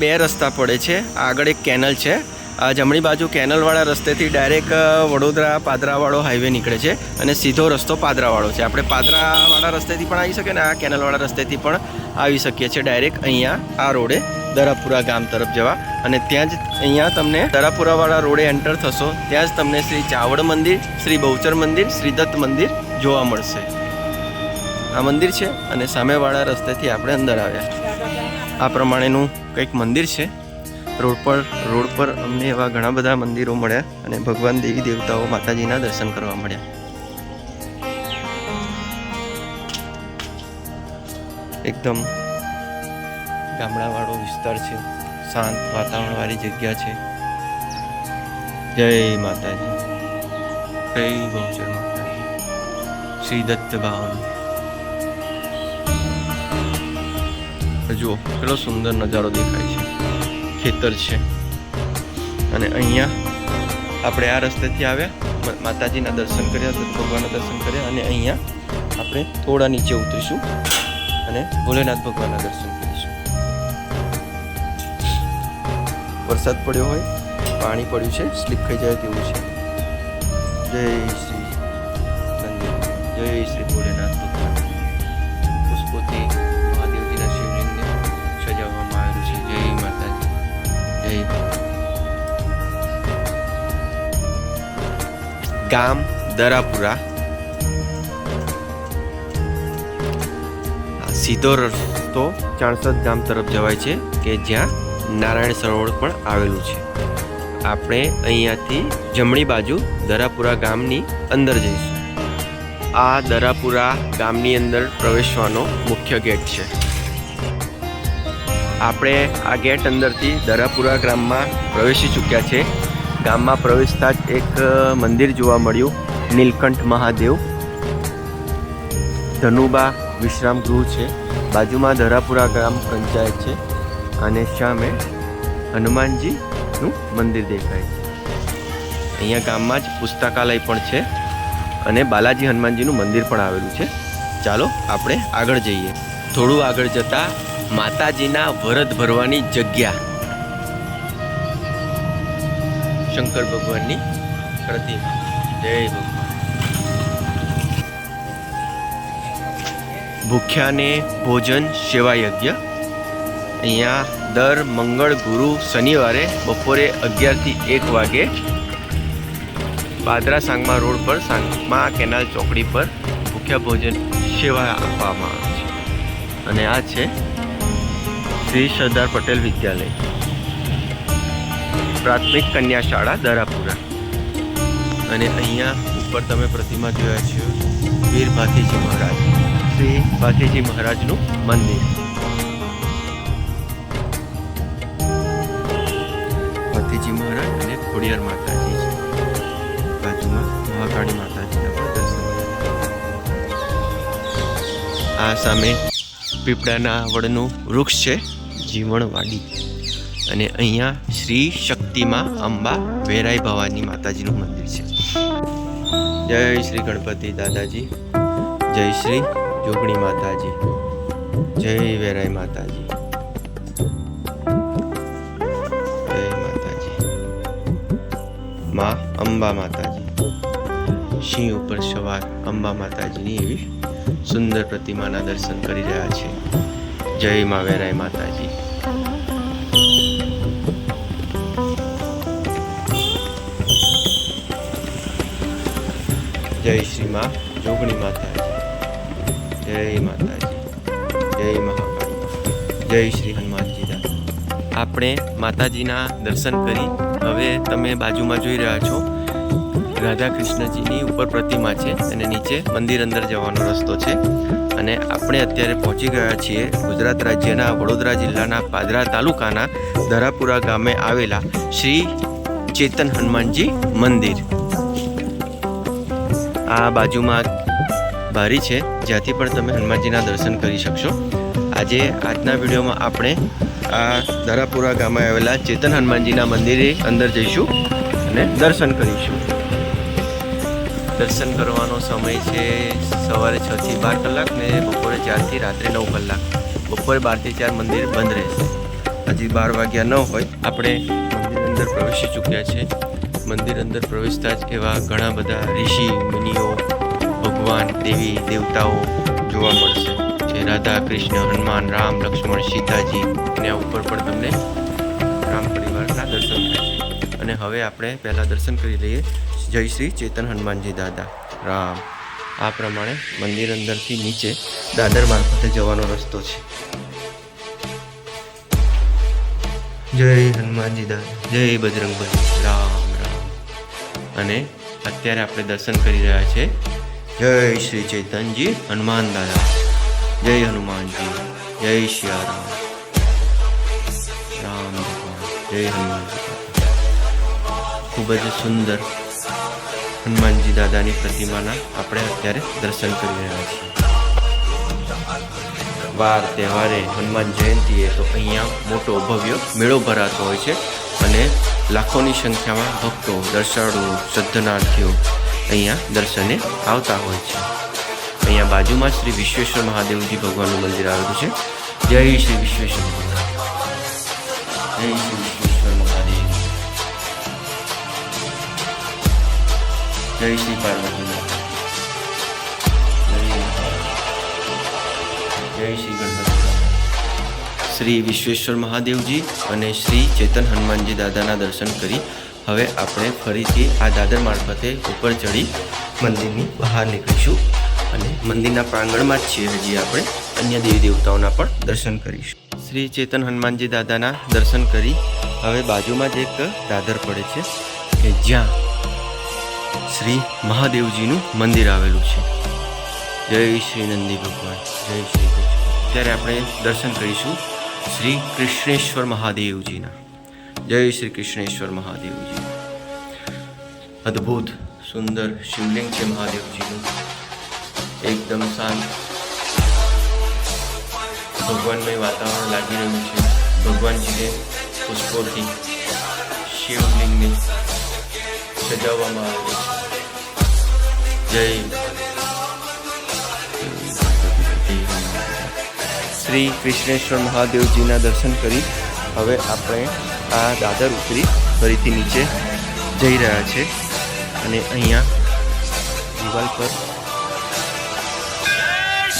બે રસ્તા પડે છે. આગળ એક કેનલ છે. આ જમણી બાજુ કેનલવાળા રસ્તેથી ડાયરેક્ટ વડોદરા પાદરાવાળો હાઈવે નીકળે છે અને સીધો રસ્તો પાદરાવાળો છે. આપણે પાદરાવાળા રસ્તેથી પણ આવી શકીએ ને આ કેનલવાળા રસ્તેથી પણ આવી શકીએ છીએ ડાયરેક્ટ અહીંયા આ રોડે દરાપુરા ગામ તરફ જવા. અને ત્યાં જ અહીંયા તમને દરાપુરાવાળા રોડે એન્ટર થશો ત્યાં જ તમને શ્રી ચાવડ મંદિર, શ્રી બહુચર મંદિર, શ્રી દત્ત મંદિર જોવા મળશે. આ મંદિર છે અને સામેવાળા રસ્તેથી આપણે અંદર આવ્યા. આ પ્રમાણેનું કંઈક મંદિર છે. રોડ પર અમને એવા ઘણા બધા મંદિરો મળ્યા અને ભગવાન દેવી દેવતાઓ માતાજીના દર્શન કરવા મળ્યા. એકદમ ગામડાવાળો વિસ્તાર છે, શાંત વાતાવરણવાળી જગ્યા છે. જય માતાજી, જય બહુચર માતાજી, શ્રી દત્ત ભવાની. જુઓ કેટલો સુંદર નજારો દેખાય છે. ખેતર છે અને અહીંયા આપણે આ રસ્તેથી આવ્યા, માતાજીના દર્શન કર્યા, દત્ત ભગવાનના દર્શન કર્યા અને અહીંયા આપણે થોડા નીચે ઉતરીશું અને ભોલેનાથ ભગવાનના દર્શન કરીશું. વરસાદ પડ્યો હોય, પાણી પડ્યું છે, સ્લીપ ખાઈ જાય તેવું છે. જય શ્રી મંદિર, જય શ્રી ભોલેનાથ ભગવાન. પુષ્પોથી મહાદેવજીના શિવલિંગને સજાવવામાં આવેલું છે. જય માતાજી, જય. ગામ દરાપુરા. સીધો રસ્તો ચાણસદ ગામ તરફ જવાય છે કે જ્યાં નારાયણ સરોવર પણ આવેલું છે. આપણે અહીંયાથી જમણી બાજુ દરાપુરા ગામની અંદર જઈશું. આ દરાપુરા ગામની અંદર પ્રવેશવાનો મુખ્ય ગેટ છે. આપણે આ ગેટ અંદરથી દરાપુરા ગામમાં પ્રવેશી ચૂક્યા છે. ગામમાં પ્રવેશતા જ એક મંદિર જોવા મળ્યું, નીલકંઠ મહાદેવ. ધનુબા વિશ્રામ ગૃહ છે. બાજુમાં દરાપુરા ગ્રામ પંચાયત છે અને સામે હનુમાનજીનું મંદિર દેખાય છે. અહીંયા ગામમાં જ પુસ્તકાલય પણ છે અને બાલાજી હનુમાનજીનું મંદિર પણ આવેલું છે. ચાલો આપણે આગળ જઈએ. થોડું આગળ જતા માતાજીના વરદ ભરવાની જગ્યા, શંકર ભગવાનની પ્રતિમા. જય ભગવાન. ભૂખ્યાને ભોજન સેવા યજ્ઞ. અહીંયા દર મંગળ, ગુરુ, શનિવારે બપોરે 11 થી 1 વાગે પાદરા સાંગમા રોડ પર સાંગમા કેનાલ ચોકડી પર ભૂખ્યા ભોજન સેવા આપવામાં આવે છે. અને આ છે શ્રી સરદાર પટેલ વિદ્યાલય, પ્રાથમિક કન્યા શાળા દરાપુરા. અને અહીંયા ઉપર તમે પ્રતિમા જોયા છે વીર ભાથીજી મહારાજ, શ્રી ભાથીજી મહારાજનું મંદિર. ભાથીજી મહારાજ અને ખોડિયાર માતાજી છે. બાજુમાં મહાકાળી માતાજીના દર્શન. આ સામે પીપળાના વડનું વૃક્ષ છે, જીવણવાડી. અને અહીંયા શ્રી શક્તિમાં અંબા વેરાઈ ભવાની માતાજીનું મંદિર છે. જય શ્રી ગણપતિ દાદાજી, જય શ્રી જોગણી માતાજી, જય વેરાઈ માતાજી, જય માતાજી. માં અંબા માતાજી, સિંહ ઉપર સવાર અંબા માતાજીની એવી સુંદર પ્રતિમાના દર્શન કરી રહ્યા છે. જય માં વેરાઈ માતાજી. જય શ્રી માં જોગણી માતાજી, જય માતાજી, જય મહાકાળી, જય શ્રી હનુમાનજીના. આપણે માતાજીના દર્શન કરી હવે તમે બાજુમાં જોઈ રહ્યા છો રાધા કૃષ્ણજીની ઉપર પ્રતિમા છે અને નીચે મંદિર અંદર જવાનો રસ્તો છે. અને આપણે અત્યારે પહોંચી ગયા છીએ ગુજરાત રાજ્યના વડોદરા જિલ્લાના પાદરા તાલુકાના દરાપુરા ગામે આવેલા શ્રી ચેતન હનુમાનજી મંદિર. આ બાજુમાં બારી છે જ્યાંથી પણ તમે હનુમાનજીના દર્શન કરી શકશો. આજના વિડીયોમાં આપણે આ દરાપુરા ગામે આવેલા ચેતન હનુમાનજીના મંદિરે અંદર જઈશું અને દર્શન કરીશું. દર્શન કરવાનો સમય છે સવારે 6 થી 12 કલાક ને બપોરે 4 થી રાત્રે 9 કલાક. બપોરે 12 થી 4 મંદિર બંધ રહેશે. હજી 12 વાગ્યા ન હોય આપણે મંદિર અંદર પ્રવેશી ચૂક્યા છે. મંદિર અંદર પ્રવેશતા જ એવા ઘણા બધા ઋષિ મુનિઓ, ભગવાન, દેવી દેવતાઓ જોવા મળશે. જે રાધા, કૃષ્ણ, હનુમાન, રામ, લક્ષ્મણ, સીતાજી, એના ઉપર પણ તમને રામ પરિવારના દર્શન થાય છે. અને હવે આપણે પહેલાં દર્શન કરી લઈએ જય શ્રી ચેતન હનુમાનજી દાદા. રામ. આ પ્રમાણે મંદિર અંદરથી નીચે દાદર મારફતે જવાનો રસ્તો છે. જય હનુમાનજી દાદા, જય બજરંગબલી. રામ રામ. અને અત્યારે આપણે દર્શન કરી રહ્યા છે જય શ્રી ચેતનજી હનુમાન દાદા. જય હનુમાનજી, જય સિયારામ. રામ ભગવાન, જય હનુમાનજી. ખૂબ જ સુંદર હનુમાનજી દાદાની પ્રતિમાના આપણે અત્યારે દર્શન કરી રહ્યા છીએ. વાર તહેવારે હનુમાન જયંતીએ તો અહીંયા મોટો ભવ્ય મેળો ભરાતો હોય છે અને લાખોની સંખ્યામાં ભક્તો, દર્શાળુઓ, શ્રદ્ધાનાર્થીઓ અહીંયા દર્શને આવતા હોય છે. અહીંયા બાજુમાં શ્રી વિશ્વેશ્વર મહાદેવજી ભગવાનનું મંદિર આવેલું છે. જય શ્રી વિશ્વેશ્વર ભગવાન, જય શ્રી વિશ્વેશ્વર મહાદેવ, જય શ્રી પાર્વતી માતા, જય શ્રી ગણપતિ. શ્રી વિશ્વેશ્વર મહાદેવજી અને શ્રી ચેતન હનુમાનજી દાદાના દર્શન કરી હવે આપણે ફરીથી આ દાદર મારફતે ઉપર ચડી મંદિરની બહાર નીકળીશું અને મંદિરના પ્રાંગણમાં જ છીએ. હજી આપણે અન્ય દેવી દેવતાઓના પણ દર્શન કરીશું. શ્રી ચેતન હનુમાનજી દાદાના દર્શન કરી હવે બાજુમાં જ એક દાદર પડે છે કે જ્યાં શ્રી મહાદેવજીનું મંદિર આવેલું છે. જય શ્રી નંદી ભગવાન, જય શ્રી કૃષ્ણ. ત્યારે આપણે દર્શન કરીશું શ્રી કૃષ્ણેશ્વર મહાદેવજીના. જય શ્રી કૃષ્ણેશ્વર મહાદેવજી. અદ્ભુત સુંદર શિવલિંગ છે મહાદેવજીનું, એકદમ શાંત ભગવાનમય વાતાવરણ લાગી રહ્યું છે. ભગવાનજીને પુષ્પોથી શિવલિંગને સજાવવામાં આવેલું છે. જય શ્રી કૃષ્ણેશ્વર મહાદેવજીના દર્શન કરી હવે આપણે આ દાદર ઉતરી ફરીથી નીચે જઈ રહ્યા છે અને અહીંયા દિવાલ પર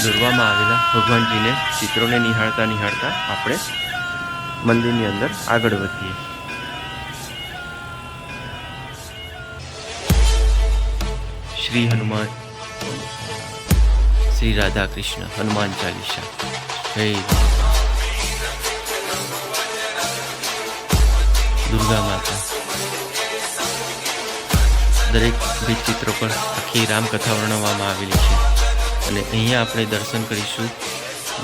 દોરવામાં આવેલા ભગવાનજીને ચિત્રોને નિહાળતા આપણે મંદિરની અંદર આગળ વધીએ. શ્રી હનુમાન, શ્રી રાધા કૃષ્ણ હનુમાન ચાલીસા. જય દુર્ગા માતા. દરેક ભીત ચિત્રો પર આખી રામકથા વર્ણવવામાં આવેલી છે. અને અહીંયા આપણે દર્શન કરીશું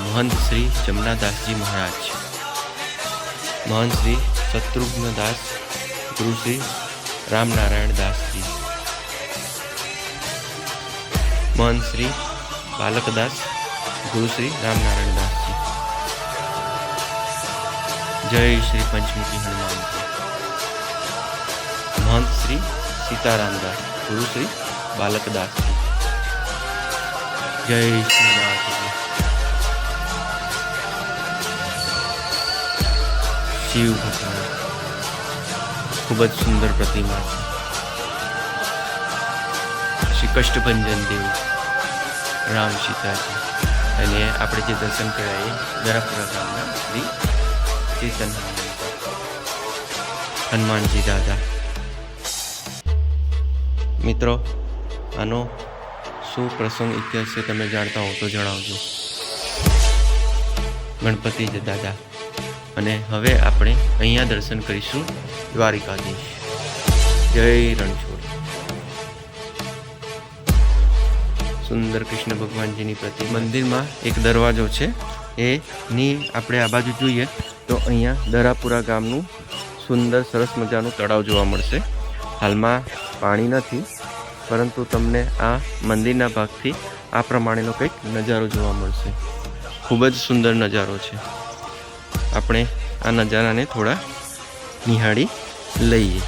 મહંત શ્રી જમનાદાસજી મહારાજ, મહંત શ્રી શત્રુઘ્નદાસ, ગુરુ શ્રી રામનારાયણ દાસજી, મહંત શ્રી બાલકદાસ, ગુરુ શ્રી રામનારાયણ દાસજી. જય શ્રી પંચમુખી હનુમાનજી. મહંત શ્રી સીતારામદાસ, ગુરુ શ્રી બાલકદાસજી. જય શ્રી નાથજી. શિવ ભગવાન ખૂબ જ સુંદર પ્રતિમા છે. શ્રી કષ્ટભંજન દેવ, રામ સીતાજી. અને આપણે જે દર્શન કર્યા એ દરાપુરા ગામના શ્રી ચેતન હનુમાનજી દાદા. મિત્રો, આનો શું પ્રસંગ ઇતિહાસ છે તમે જાણતા હો તો જણાવજો. ગણપતિ દાદા. અને હવે આપણે અહીંયા દર્શન કરીશું દ્વારિકાધીશ. જય રણછોડ. સુંદર કૃષ્ણ ભગવાનજીની પ્રતિમા. મંદિરમાં એક દરવાજો છે, એની આપણે આ બાજુ જોઈએ તો અહીંયા દરાપુરા ગામનું સુંદર સરસ મજાનું તળાવ જોવા મળશે. હાલમાં પાણી નથી, પરંતુ તમને આ મંદિરના ભાગથી આ પ્રમાણેનો કંઈક નજારો જોવા મળશે. ખૂબ જ સુંદર નજારો છે. આપણે આ નજારાને થોડા નિહાળી લઈએ.